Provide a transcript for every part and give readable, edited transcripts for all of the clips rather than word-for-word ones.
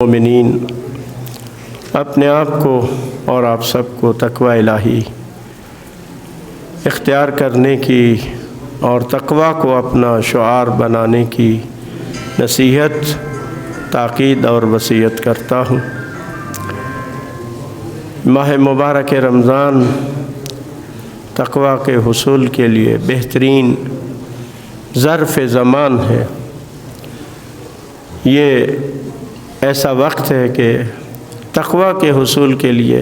مومنین، اپنے آپ کو اور آپ سب کو تقوی الہی اختیار کرنے کی اور تقوی کو اپنا شعار بنانے کی نصیحت، تاکید اور وصیت کرتا ہوں۔ ماہ مبارک رمضان تقوی کے حصول کے لیے بہترین ظرف زمان ہے۔ یہ ایسا وقت ہے کہ تقوی کے حصول کے لیے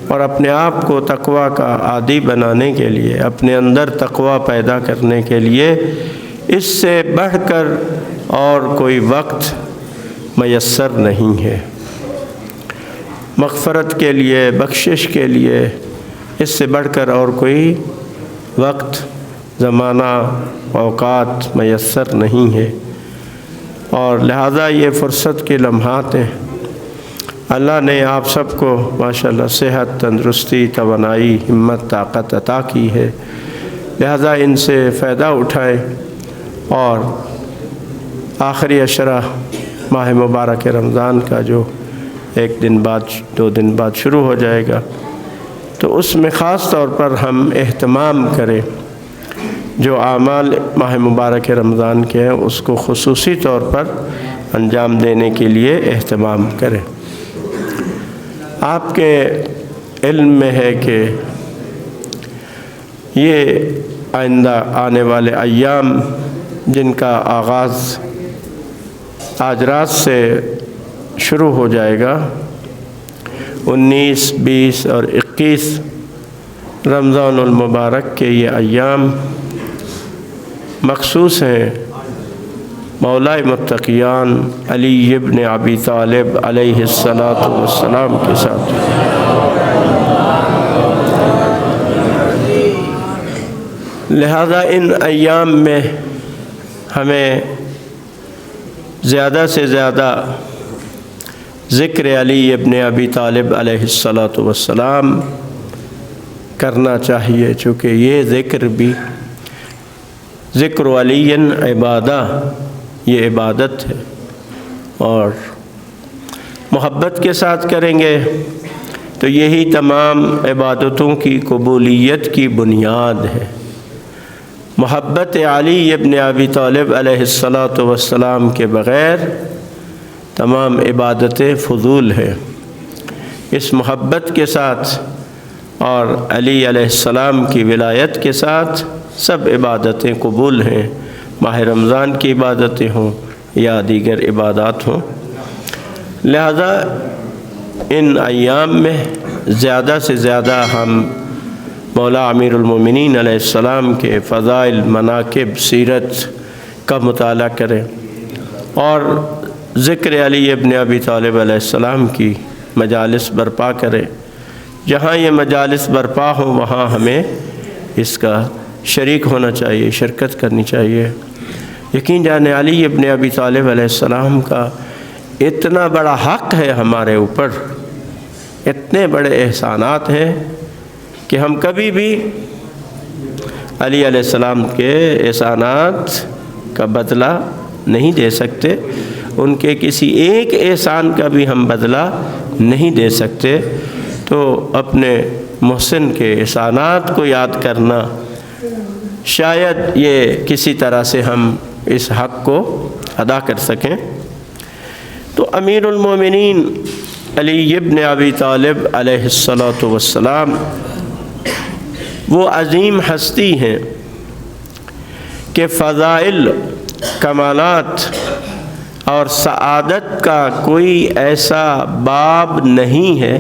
اور اپنے آپ کو تقوی کا عادی بنانے کے لیے، اپنے اندر تقوی پیدا کرنے کے لیے اس سے بڑھ کر اور کوئی وقت میسر نہیں ہے۔ مغفرت کے لیے، بخشش کے لیے اس سے بڑھ کر اور کوئی وقت، زمانہ، اوقات میسر نہیں ہے، اور لہذا یہ فرصت کے لمحات ہیں۔ اللہ نے آپ سب کو ماشاءاللہ صحت، تندرستی، توانائی، ہمت، طاقت عطا کی ہے، لہذا ان سے فائدہ اٹھائیں اور آخری عشرہ ماہ مبارک رمضان کا جو ایک دن بعد، 2 دن بعد شروع ہو جائے گا، تو اس میں خاص طور پر ہم اہتمام کریں، جو اعمال ماہ مبارک رمضان کے ہیں اس کو خصوصی طور پر انجام دینے کے لیے اہتمام کریں۔ آپ کے علم میں ہے کہ یہ آئندہ آنے والے ایام، جن کا آغاز آج رات سے شروع ہو جائے گا، 19، 20 اور 21 رمضان المبارک کے یہ ایام مخصوص ہیں مولائے متقیان علی ابن ابی طالب علیہ السلام کے ساتھ۔ لہذا ان ایام میں ہمیں زیادہ سے زیادہ ذکر علی ابن ابی طالب علیہ السلام کرنا چاہیے، چونکہ یہ ذکر بھی ذکر علی عبادہ، یہ عبادت ہے، اور محبت کے ساتھ کریں گے تو یہی تمام عبادتوں کی قبولیت کی بنیاد ہے۔ محبت علی ابن ابی طالب علیہ السلام کے بغیر تمام عبادتیں فضول ہیں۔ اس محبت کے ساتھ اور علی علیہ السلام کی ولایت کے ساتھ سب عبادتیں قبول ہیں، ماہ رمضان کی عبادتیں ہوں یا دیگر عبادات ہوں۔ لہذا ان ایام میں زیادہ سے زیادہ ہم مولا امیر المومنین علیہ السلام کے فضائل، مناقب، سیرت کا مطالعہ کریں، اور ذکر علی ابن ابی طالب علیہ السلام کی مجالس برپا کریں۔ جہاں یہ مجالس برپا ہوں وہاں ہمیں اس کا شریک ہونا چاہیے، شرکت کرنی چاہیے۔ یقین جانے علی ابن ابی طالب علیہ السلام کا اتنا بڑا حق ہے ہمارے اوپر، اتنے بڑے احسانات ہیں کہ ہم کبھی بھی علی علیہ السلام کے احسانات کا بدلہ نہیں دے سکتے، ان کے کسی ایک احسان کا بھی ہم بدلہ نہیں دے سکتے۔ تو اپنے محسن کے احسانات کو یاد کرنا، شاید یہ کسی طرح سے ہم اس حق کو ادا کر سکیں۔ تو امیر المومنین علی ابن ابی طالب علیہ السلام وہ عظیم ہستی ہیں کہ فضائل، کمالات اور سعادت کا کوئی ایسا باب نہیں ہے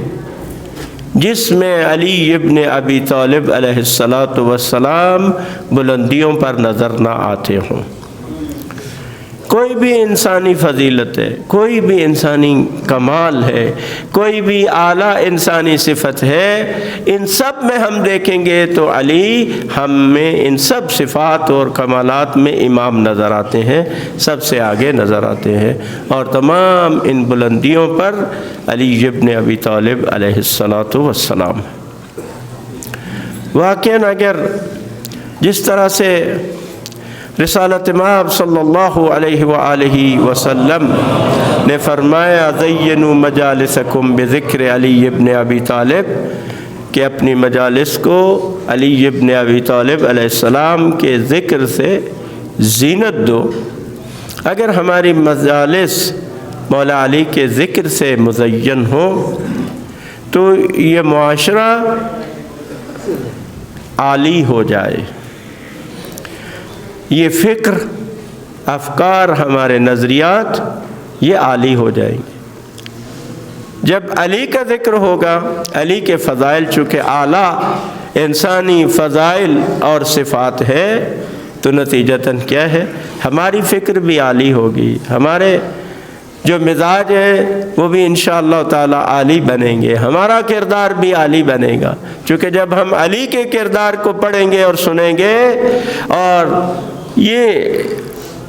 جس میں علی ابن ابی طالب علیہ السلام بلندیوں پر نظر نہ آتے ہوں۔ کوئی بھی انسانی فضیلت ہے، کوئی بھی انسانی کمال ہے، کوئی بھی اعلیٰ انسانی صفت ہے، ان سب میں ہم دیکھیں گے تو علی ہمیں ان سب صفات اور کمالات میں امام نظر آتے ہیں، سب سے آگے نظر آتے ہیں، اور تمام ان بلندیوں پر علی ابن ابی طالب علیہ السلام۔ واقعاً اگر جس طرح سے رسالت مآب صلی اللہ علیہ وآلہ وسلم نے فرمایا زینوا مجالسکم بذکر علی ابن ابی طالب کہ اپنی مجالس کو علی ابن ابی طالب علیہ السلام کے ذکر سے زینت دو۔ اگر ہماری مجالس مولا علی کے ذکر سے مزین ہو تو یہ معاشرہ عالی ہو جائے، یہ فکر، افکار، ہمارے نظریات یہ عالی ہو جائیں گے۔ جب علی کا ذکر ہوگا، علی کے فضائل چونکہ اعلیٰ انسانی فضائل اور صفات ہے، تو نتیجتاً کیا ہے، ہماری فکر بھی عالی ہوگی، ہمارے جو مزاج ہے وہ بھی انشاءاللہ تعالی عالی بنیں گے، ہمارا کردار بھی عالی بنے گا، چونکہ جب ہم علی کے کردار کو پڑھیں گے اور سنیں گے، اور یہ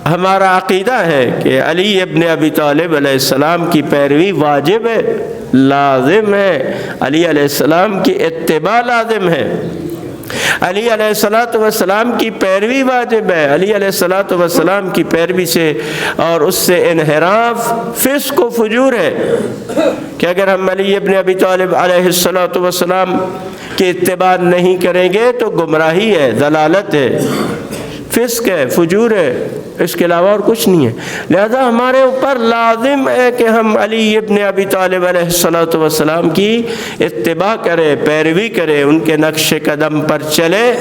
ہمارا عقیدہ ہے کہ علی ابن ابی طالب علیہ السلام کی پیروی واجب ہے، لازم ہے، علی علیہ السلام کی اتباع لازم ہے، علی علیہ السلام کی پیروی واجب ہے، علی علیہ السلام کی پیروی سے اور اس سے انحراف فسق و فجور ہے، کہ اگر ہم علی ابن ابی طالب علیہ السلام کی اتباع نہیں کریں گے تو گمراہی ہے، ضلالت ہے، فسق ہے، فجور ہے، اس کے علاوہ اور کچھ نہیں ہے۔ لہذا ہمارے اوپر لازم ہے کہ ہم علی ابن ابی طالب علیہ السلام کی اتباع کریں، پیروی کریں، ان کے نقش قدم پر چلے۔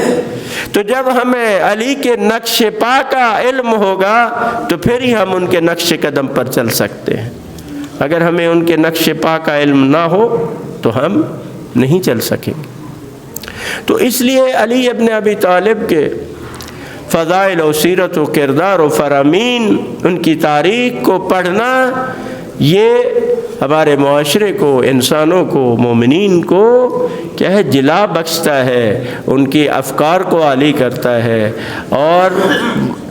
تو جب ہمیں علی کے نقش پا کا علم ہوگا تو پھر ہی ہم ان کے نقش قدم پر چل سکتے ہیں، اگر ہمیں ان کے نقش پا کا علم نہ ہو تو ہم نہیں چل سکیں گے۔ تو اس لیے علی ابن ابی طالب کے فضائل و سیرت و کردار و فرامین، ان کی تاریخ کو پڑھنا، یہ ہمارے معاشرے کو، انسانوں کو، مومنین کو کیا ہے، جلا بخشتا ہے، ان کی افکار کو عالی کرتا ہے، اور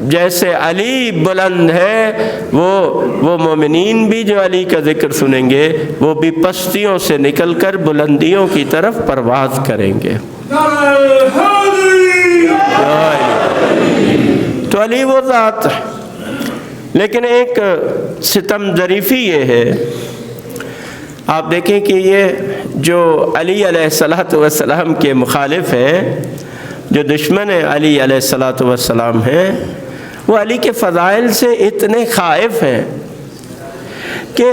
جیسے علی بلند ہے وہ مومنین بھی جو علی کا ذکر سنیں گے وہ بھی پستیوں سے نکل کر بلندیوں کی طرف پرواز کریں گے۔ تو علی وہ ذات ہے، لیکن ایک ستم ظریفی یہ ہے، آپ دیکھیں کہ یہ جو علی علیہ السلام کے مخالف ہیں، جو دشمن علی علیہ السلام ہیں، وہ علی کے فضائل سے اتنے خائف ہیں کہ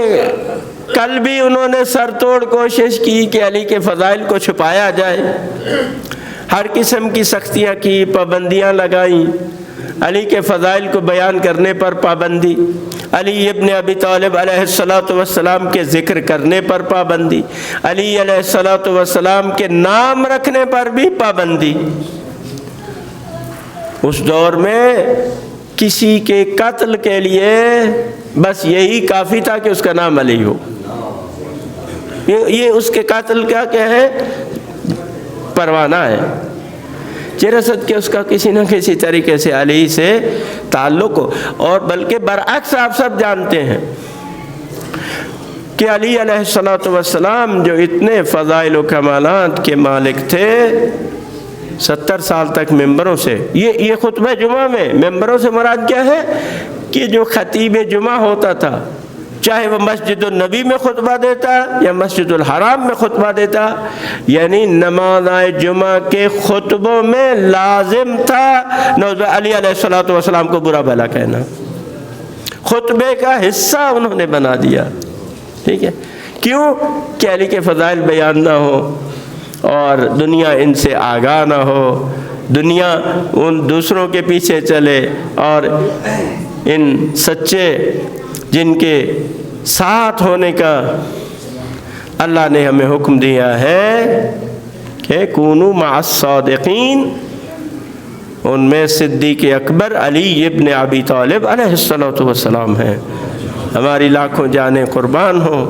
کل بھی انہوں نے سر توڑ کوشش کی کہ علی کے فضائل کو چھپایا جائے، ہر قسم کی سختیاں کی، پابندیاں لگائیں، علی کے فضائل کو بیان کرنے پر پابندی، علی ابن ابی طالب علیہ السلام کے ذکر کرنے پر پابندی، علی علیہ السلام کے نام رکھنے پر بھی پابندی۔ اس دور میں کسی کے قتل کے لیے بس یہی کافی تھا کہ اس کا نام علی ہو، یہ اس کے قتل کا کیا ہے، پروانہ ہے، چرست کے اس کا کسی نہ کسی طریقے سے علی سے تعلق ہو۔ اور بلکہ برعکس آپ سب جانتے ہیں کہ علی علیہ السلام جو اتنے فضائل و کمالات کے مالک تھے، 70 سال تک ممبروں سے، یہ خطبہ جمعہ میں ممبروں سے مراد کیا ہے کہ جو خطیب جمعہ ہوتا تھا، چاہے وہ مسجد النبی میں خطبہ دیتا یا مسجد الحرام میں خطبہ دیتا، یعنی نماز جمعہ کے خطبوں میں لازم تھا علی علیہ السلام کو برا بھلا کہنا، خطبے کا حصہ انہوں نے بنا دیا، ٹھیک ہے، کیوں کہ علی کے فضائل بیان نہ ہو اور دنیا ان سے آگاہ نہ ہو، دنیا ان دوسروں کے پیچھے چلے، اور ان سچے جن کے ساتھ ہونے کا اللہ نے ہمیں حکم دیا ہے کہ کونوا مع الصادقین، ان میں صدیق اکبر علی ابن ابی طالب علیہ السلام ہیں۔ ہماری لاکھوں جانیں قربان ہوں،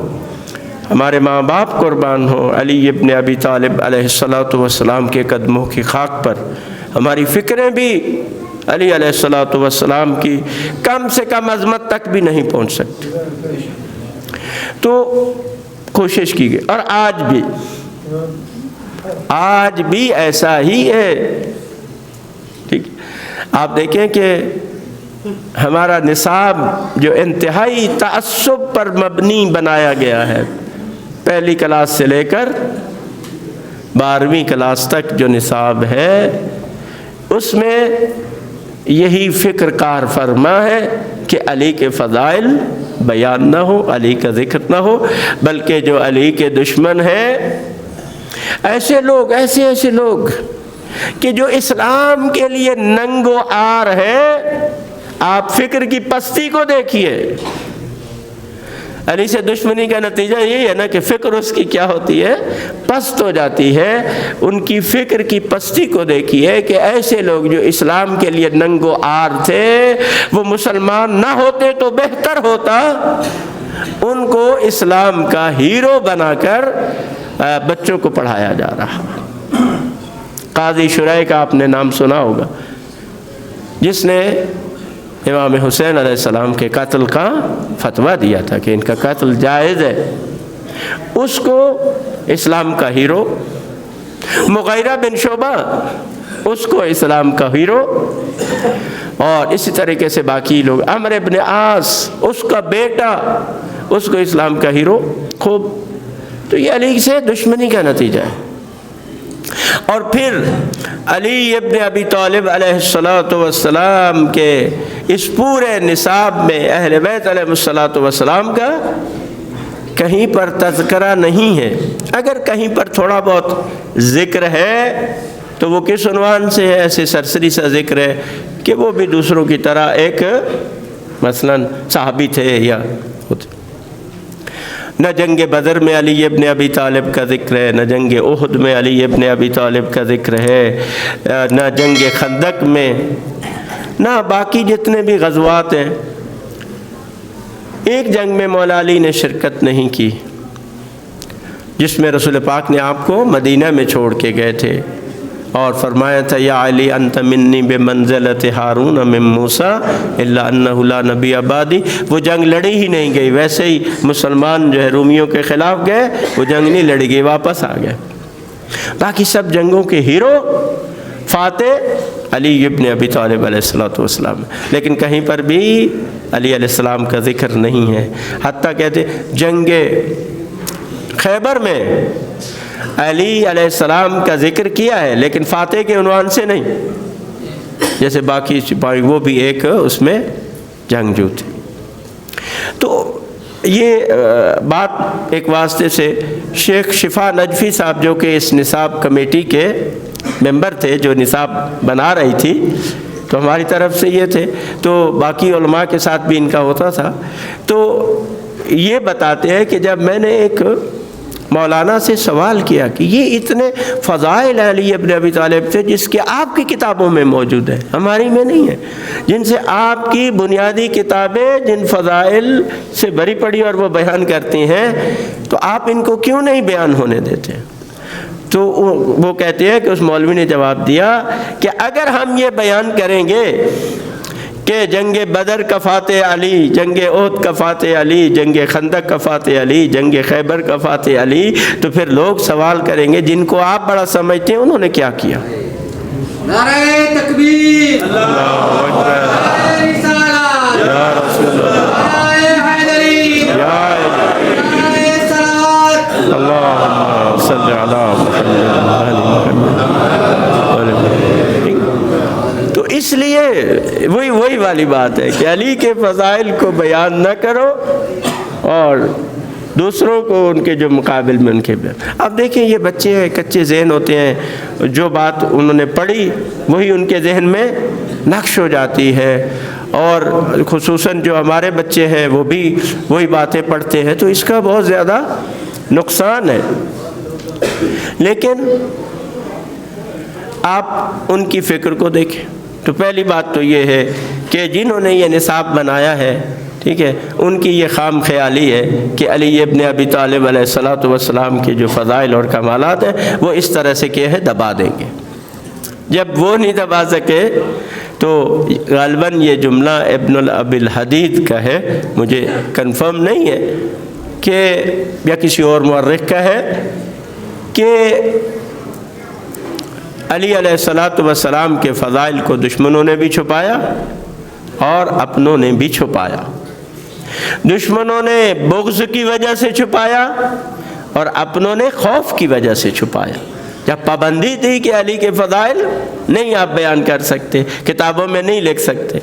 ہمارے ماں باپ قربان ہوں، علی ابن ابی طالب علیہ السلام کے قدموں کی خاک پر ہماری فکریں بھی علی علیہ السلام کی کم سے کم عظمت تک بھی نہیں پہنچ سکتی۔ تو کوشش کی گئی، اور آج بھی ایسا ہی ہے، ٹھیک۔ آپ دیکھیں کہ ہمارا نصاب جو انتہائی تعصب پر مبنی بنایا گیا ہے، پہلی کلاس سے لے کر 12ویں کلاس تک جو نصاب ہے اس میں یہی فکر کار فرما ہے کہ علی کے فضائل بیان نہ ہو، علی کا ذکر نہ ہو، بلکہ جو علی کے دشمن ہیں، ایسے لوگ کہ جو اسلام کے لیے ننگ و عار ہے، آپ فکر کی پستی کو دیکھیے۔ علی سے دشمنی کا نتیجہ یہی ہے نا کہ فکر اس کی کیا ہوتی ہے؟ پست ہو جاتی ہے۔ ان کی فکر کی پستی کو دیکھیے کہ ایسے لوگ جو اسلام کے لیے ننگ و عار تھے، وہ مسلمان نہ ہوتے تو بہتر ہوتا، ان کو اسلام کا ہیرو بنا کر بچوں کو پڑھایا جا رہا۔ قاضی شرح کا آپ نے نام سنا ہوگا، جس نے امام حسین علیہ السلام کے قتل کا فتویٰ دیا تھا کہ ان کا قتل جائز ہے، اس کو اسلام کا ہیرو، مغیرہ بن شعبہ اس کو اسلام کا ہیرو، اور اسی طریقے سے باقی لوگ، عمرو بن عاص اس کا بیٹا، اس کو اسلام کا ہیرو۔ خوب، تو یہ علی سے دشمنی کا نتیجہ ہے۔ اور پھر علی ابن ابی طالب علیہ السلام کے اس پورے نصاب میں اہل بیت علیہ السلام کا کہیں پر تذکرہ نہیں ہے۔ اگر کہیں پر تھوڑا بہت ذکر ہے تو وہ کس عنوان سے ہے؟ ایسے سرسری سا ذکر ہے کہ وہ بھی دوسروں کی طرح ایک مثلاً صحابی تھے یا ہوتے۔ نہ جنگ بدر میں علی ابن ابی طالب کا ذکر ہے، نہ جنگ احد میں علی ابن ابی طالب کا ذکر ہے، نہ جنگ خندق میں، نہ باقی جتنے بھی غزوات ہیں۔ ایک جنگ میں مولا علی نے شرکت نہیں کی، جس میں رسول پاک نے آپ کو مدینہ میں چھوڑ کے گئے تھے اور فرمایا تھا یا علی انت منی بمنزلت ہارون من موسیٰ الا انہ لا نبی بعدی۔ وہ جنگ لڑی ہی نہیں گئی، ویسے ہی مسلمان جو ہے رومیوں کے خلاف گئے، وہ جنگ نہیں لڑی گئی، واپس آ گئے۔ باقی سب جنگوں کے ہیرو فاتح علی ابن ابی طالب علیہ السلام، لیکن کہیں پر بھی علی علیہ السلام کا ذکر نہیں ہے۔ حتیٰ کہتے جنگ خیبر میں علی علیہ السلام کا ذکر کیا ہے، لیکن فاتح کے عنوان سے نہیں، جیسے باقی سپاہی وہ بھی ایک اس میں جنگجو تھے۔ تو یہ بات ایک واسطے سے شیخ شفا نجفی صاحب جو کہ اس نصاب کمیٹی کے ممبر تھے، جو نصاب بنا رہی تھی، تو ہماری طرف سے یہ تھے، تو باقی علماء کے ساتھ بھی ان کا ہوتا تھا۔ تو یہ بتاتے ہیں کہ جب میں نے ایک مولانا سے سوال کیا کہ یہ اتنے فضائل علی ابن ابی طالب تھے جس کے آپ کی کتابوں میں موجود ہیں، ہماری میں نہیں ہے، جن سے آپ کی بنیادی کتابیں جن فضائل سے بھری پڑی اور وہ بیان کرتی ہیں، تو آپ ان کو کیوں نہیں بیان ہونے دیتے؟ تو وہ کہتے ہیں کہ اس مولوی نے جواب دیا کہ اگر ہم یہ بیان کریں گے کہ جنگ بدر کا فاتح علی، جنگ احد کا فاتح علی، جنگ خندق کا فاتح علی، جنگ خیبر کا فاتح علی، تو پھر لوگ سوال کریں گے جن کو آپ بڑا سمجھتے ہیں انہوں نے کیا کیا؟ نعرہ تکبیر، اللہ اکبر، نعرہ رسالت، یا رسول اللہ، نعرہ حیدری، نعرہ صلوات، اللہم صلی علی محمد۔ تو اس لیے وہی والی بات ہے کہ علی کے فضائل کو بیان نہ کرو اور دوسروں کو ان کے جو مقابل میں ان کے اب دیکھیں یہ بچے ہیں، کچے ذہن ہوتے ہیں، جو بات انہوں نے پڑھی وہی ان کے ذہن میں نقش ہو جاتی ہے، اور خصوصاً جو ہمارے بچے ہیں وہ بھی وہی باتیں پڑھتے ہیں، تو اس کا بہت زیادہ نقصان ہے۔ لیکن آپ ان کی فکر کو دیکھیں تو پہلی بات تو یہ ہے کہ جنہوں نے یہ نصاب بنایا ہے، ٹھیک ہے، ان کی یہ خام خیالی ہے کہ علی ابن ابی طالب علیہ السلام کے جو فضائل اور کمالات ہیں وہ اس طرح سے کیا ہے دبا دیں گے۔ جب وہ نہیں دبا سکے تو غالباً یہ جملہ ابن الابی الحدید کا ہے، مجھے کنفرم نہیں ہے کہ یا کسی اور مورخ کا ہے، کہ علی علیہ السلام کے فضائل کو دشمنوں نے بھی چھپایا اور اپنوں نے بھی چھپایا۔ دشمنوں نے بغض کی وجہ سے چھپایا اور اپنوں نے خوف کی وجہ سے چھپایا۔ جب پابندی تھی کہ علی کے فضائل نہیں آپ بیان کر سکتے، کتابوں میں نہیں لکھ سکتے،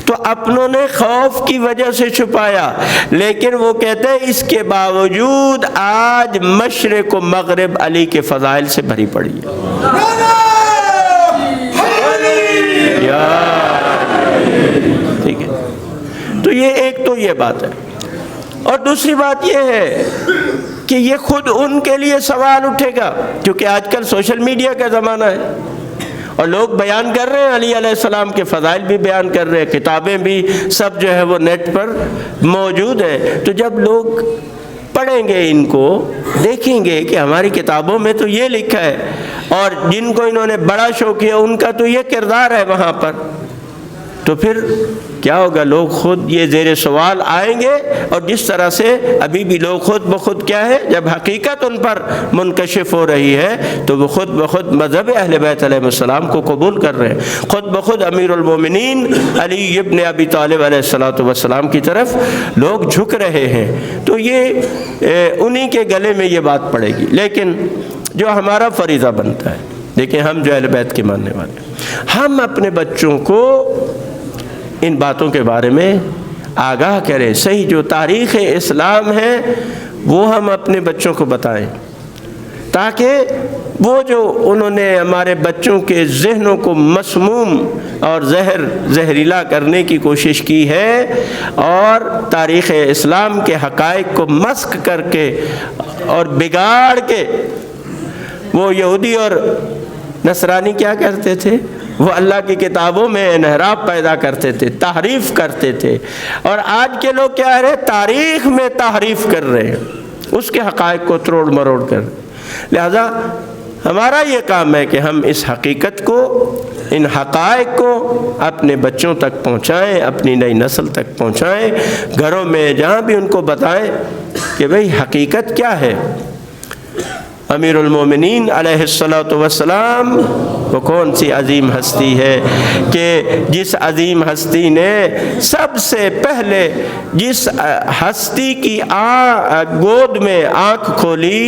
تو اپنوں نے خوف کی وجہ سے چھپایا، لیکن وہ کہتے ہیں اس کے باوجود آج مشرق و مغرب علی کے فضائل سے بھری پڑی ہے۔ ٹھیک ہے، تو یہ ایک تو یہ بات ہے، اور دوسری بات یہ ہے کہ یہ خود ان کے لیے سوال اٹھے گا، کیونکہ آج کل سوشل میڈیا کا زمانہ ہے اور لوگ بیان کر رہے ہیں، علی علیہ السلام کے فضائل بھی بیان کر رہے ہیں، کتابیں بھی سب جو ہے وہ نیٹ پر موجود ہیں۔ تو جب لوگ پڑھیں گے، ان کو دیکھیں گے کہ ہماری کتابوں میں تو یہ لکھا ہے، اور جن کو انہوں نے بڑا شو کیا ان کا تو یہ کردار ہے وہاں پر، تو پھر کیا ہوگا؟ لوگ خود یہ زیر سوال آئیں گے، اور جس طرح سے ابھی بھی لوگ خود بخود کیا ہے، جب حقیقت ان پر منکشف ہو رہی ہے تو وہ خود بخود مذہب اہل بیت علیہ السلام کو قبول کر رہے ہیں، خود بخود امیر المومنین علی ابن ابی طالب علیہ السلام کی طرف لوگ جھک رہے ہیں۔ تو یہ انہی کے گلے میں یہ بات پڑے گی۔ لیکن جو ہمارا فریضہ بنتا ہے، دیکھیں ہم جو اہل بیت کے ماننے والے ہیں، ہم اپنے بچوں کو ان باتوں کے بارے میں آگاہ کریں، صحیح جو تاریخ اسلام ہے وہ ہم اپنے بچوں کو بتائیں، تاکہ وہ جو انہوں نے ہمارے بچوں کے ذہنوں کو مسموم اور زہریلا کرنے کی کوشش کی ہے، اور تاریخ اسلام کے حقائق کو مسخ کر کے اور بگاڑ کے، وہ یہودی اور نصرانی کیا کرتے تھے؟ وہ اللہ کی کتابوں میں انحراف پیدا کرتے تھے، تحریف کرتے تھے، اور آج کے لوگ کیا ہے؟ تاریخ میں تحریف کر رہے ہیں، اس کے حقائق کو تروڑ مروڑ کر۔ لہذا ہمارا یہ کام ہے کہ ہم اس حقیقت کو، ان حقائق کو اپنے بچوں تک پہنچائیں، اپنی نئی نسل تک پہنچائیں، گھروں میں جہاں بھی ان کو بتائیں کہ بھئی حقیقت کیا ہے۔ امیر المومنین علیہ السلام وہ کون سی عظیم ہستی ہے کہ جس عظیم ہستی نے سب سے پہلے جس ہستی کی گود میں آنکھ کھولی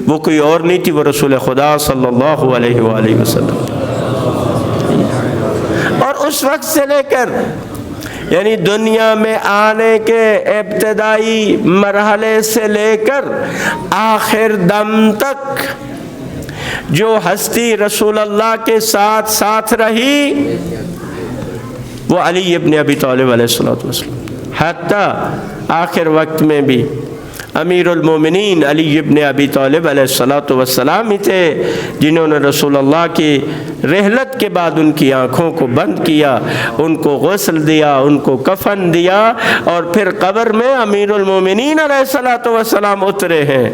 وہ کوئی اور نہیں تھی، وہ رسول خدا صلی اللہ علیہ وآلہ وسلم، اور اس وقت سے لے کر یعنی دنیا میں آنے کے ابتدائی مرحلے سے لے کر آخر دم تک جو ہستی رسول اللہ کے ساتھ ساتھ رہی وہ علی ابن ابی طالب علیہ السلام، حتیٰ آخر وقت میں بھی امیر المومنین علی ابن ابی طالب علیہ السلام ہی تھے جنہوں نے رسول اللہ کی رحلت کے بعد ان کی آنکھوں کو بند کیا، ان کو غسل دیا، ان کو کفن دیا، اور پھر قبر میں امیر المومنین علیہ السلام اترے ہیں،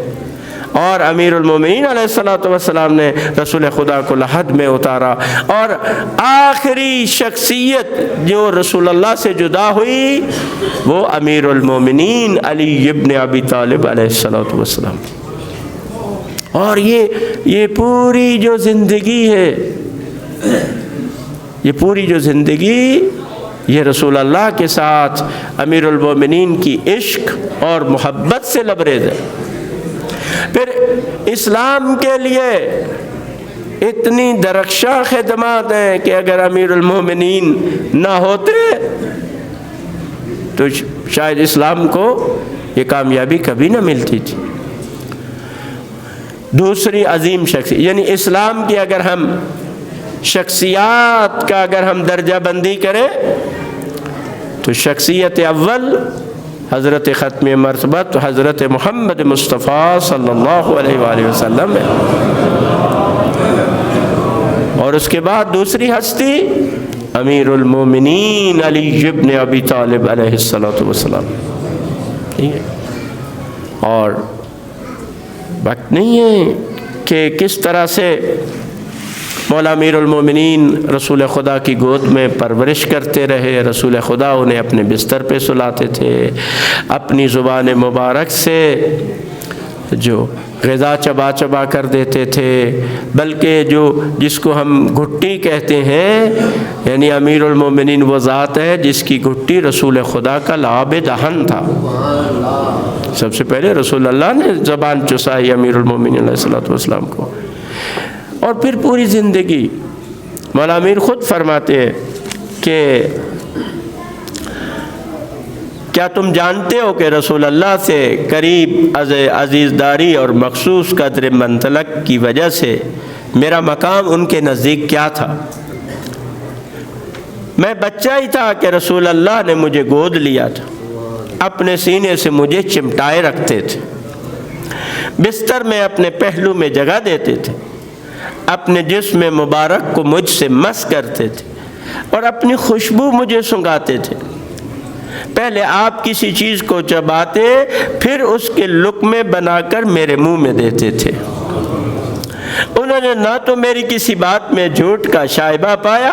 اور امیر المومنین علیہ السلام نے رسول خدا کو لحد میں اتارا، اور آخری شخصیت جو رسول اللہ سے جدا ہوئی وہ امیر المومنین علی ابن ابی طالب علیہ السلام۔ اور یہ پوری جو زندگی ہے، یہ پوری جو زندگی یہ رسول اللہ کے ساتھ امیر المومنین کی عشق اور محبت سے لبریز ہے۔ پھر اسلام کے لیے اتنی درخشاں خدمات ہیں کہ اگر امیر المومنین نہ ہوتے تو شاید اسلام کو یہ کامیابی کبھی نہ ملتی تھی۔ دوسری عظیم شخصیت، یعنی اسلام کی اگر ہم شخصیات کا اگر ہم درجہ بندی کریں تو شخصیت اول حضرت ختم مرتبت حضرت محمد مصطفیٰ صلی اللہ علیہ وآلہ وسلم ہے، اور اس کے بعد دوسری ہستی امیر المومنین علی ابن ابی طالب علیہ السلام۔ اور وقت نہیں ہے کہ کس طرح سے مولا امیر المومنین رسول خدا کی گود میں پرورش کرتے رہے، رسول خدا انہیں اپنے بستر پہ سلاتے تھے، اپنی زبان مبارک سے جو غذا چبا چبا کر دیتے تھے، بلکہ جو جس کو ہم گھٹی کہتے ہیں، یعنی امیر المومنین وہ ذات ہے جس کی گھٹی رسول خدا کا لعاب دہن تھا۔ سب سے پہلے رسول اللہ نے زبان چسائی امیر المومنین علیہ السلام کو، اور پھر پوری زندگی مولا امیر خود فرماتے ہیں کہ کیا تم جانتے ہو کہ رسول اللہ سے قریب عزیز داری اور مخصوص قدر منطلق کی وجہ سے میرا مقام ان کے نزدیک کیا تھا؟ میں بچہ ہی تھا کہ رسول اللہ نے مجھے گود لیا تھا، اپنے سینے سے مجھے چمٹائے رکھتے تھے، بستر میں اپنے پہلو میں جگہ دیتے تھے، اپنے جسم مبارک کو مجھ سے مس کرتے تھے اور اپنی خوشبو مجھے سنگھاتے تھے۔ پہلے آپ کسی چیز کو چباتے، پھر اس کے لقمے بنا کر میرے منہ میں دیتے تھے۔ انہوں نے نہ تو میری کسی بات میں جھوٹ کا شائبہ پایا،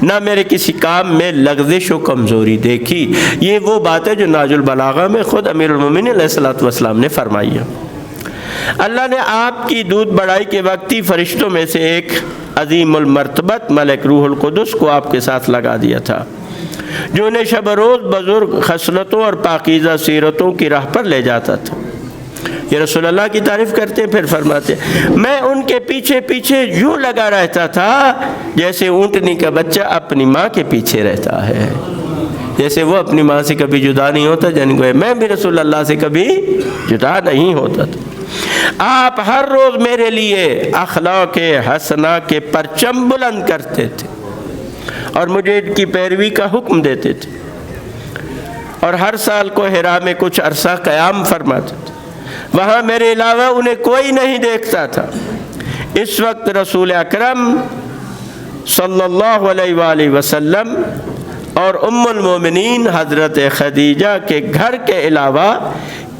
نہ میرے کسی کام میں لغزش و کمزوری دیکھی۔ یہ وہ بات ہے جو ناج البلاغہ میں خود امیر المومنین علیہ السلام نے فرمائی ہے۔ اللہ نے آپ کی دودھ بڑائی کے وقت ہی فرشتوں میں سے ایک عظیم المرتبت ملک روح القدس کو آپ کے ساتھ لگا دیا تھا، جو انہیں شب روز بزرگ خصلتوں اور پاکیزہ سیرتوں کی راہ پر لے جاتا تھا۔ یہ رسول اللہ کی تعریف کرتے ہیں، پھر فرماتے ہیں میں ان کے پیچھے پیچھے یوں لگا رہتا تھا جیسے اونٹنی کا بچہ اپنی ماں کے پیچھے رہتا ہے، جیسے وہ اپنی ماں سے کبھی جدا نہیں ہوتا، جن کو میں بھی رسول اللہ سے کبھی جدا نہیں ہوتا تھا۔ آپ ہر روز میرے لیے اخلاق حسنہ کے پرچم بلند کرتے تھے اور مجھے ان کی پیروی کا حکم دیتے تھے، اور ہر سال کو حرا میں کچھ عرصہ قیام فرماتے تھے، وہاں میرے علاوہ انہیں کوئی نہیں دیکھتا تھا۔ اس وقت رسول اکرم صلی اللہ علیہ وآلہ وسلم اور ام المومنین حضرت خدیجہ کے گھر کے علاوہ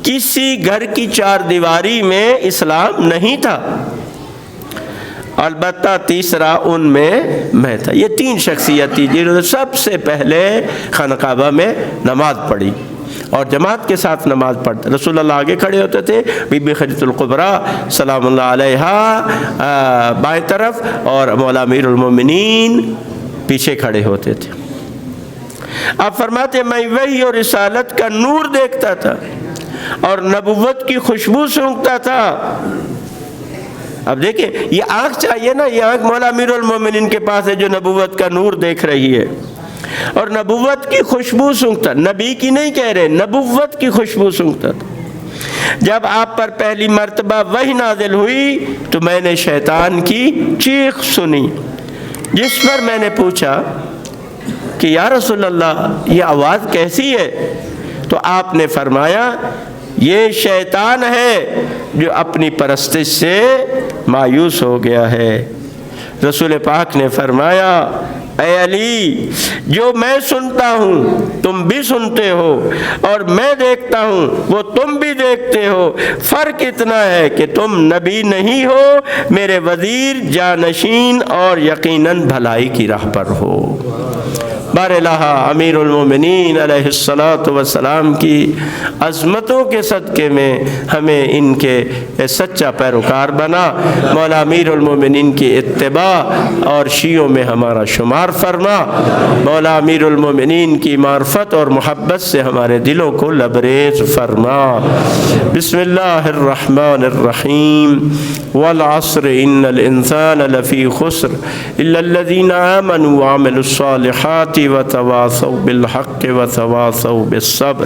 کسی گھر کی چار دیواری میں اسلام نہیں تھا، البتہ تیسرا ان میں تھا۔ یہ تین شخصیت تھی جنہوں نے سب سے پہلے خانہ کعبہ میں نماز پڑھی اور جماعت کے ساتھ نماز پڑھتے۔ رسول اللہ آگے کھڑے ہوتے تھے، بی بی خدیجہ الکبریٰ سلام اللہ علیہا بائیں طرف اور مولا امیر المومنین پیچھے کھڑے ہوتے تھے۔ آپ فرماتے میں وحی اور رسالت کا نور دیکھتا تھا اور نبوت کی خوشبو سونگھتا تھا۔ اب دیکھیں یہ آنکھ چاہیے نا، یہ آنکھ مولا امیر المومنین کے پاس ہے جو نبوت کا نور دیکھ رہی ہے اور نبوت کی خوشبو سونگھتا، نبی کی نہیں کہہ رہے، نبوت کی خوشبو سونگھتا تھا۔ جب آپ پر پہلی مرتبہ وحی نازل ہوئی تو میں نے شیطان کی چیخ سنی، جس پر میں نے پوچھا کہ یا رسول اللہ یہ آواز کیسی ہے؟ تو آپ نے فرمایا یہ شیطان ہے جو اپنی پرستش سے مایوس ہو گیا ہے۔ رسول پاک نے فرمایا اے علی، جو میں سنتا ہوں تم بھی سنتے ہو اور میں دیکھتا ہوں وہ تم بھی دیکھتے ہو، فرق اتنا ہے کہ تم نبی نہیں ہو، میرے وزیر جانشین اور یقیناً بھلائی کی راہ پر ہو۔ بارالہ امیر المومنین علیہ السلام کی عظمتوں کے صدقے میں ہمیں ان کے سچا پیروکار بنا، مولا امیر المومنین کی اتباع اور شیعوں میں ہمارا شمار فرما، مولا امیر المومنین کی معرفت اور محبت سے ہمارے دلوں کو لبریز فرما۔ بسم اللہ الرحمن الرحیم والعصر ان الانسان لفی خسر الا الذین آمنوا وعملوا الصالحات وتواصوا بالحق وتواصوا بالصبر۔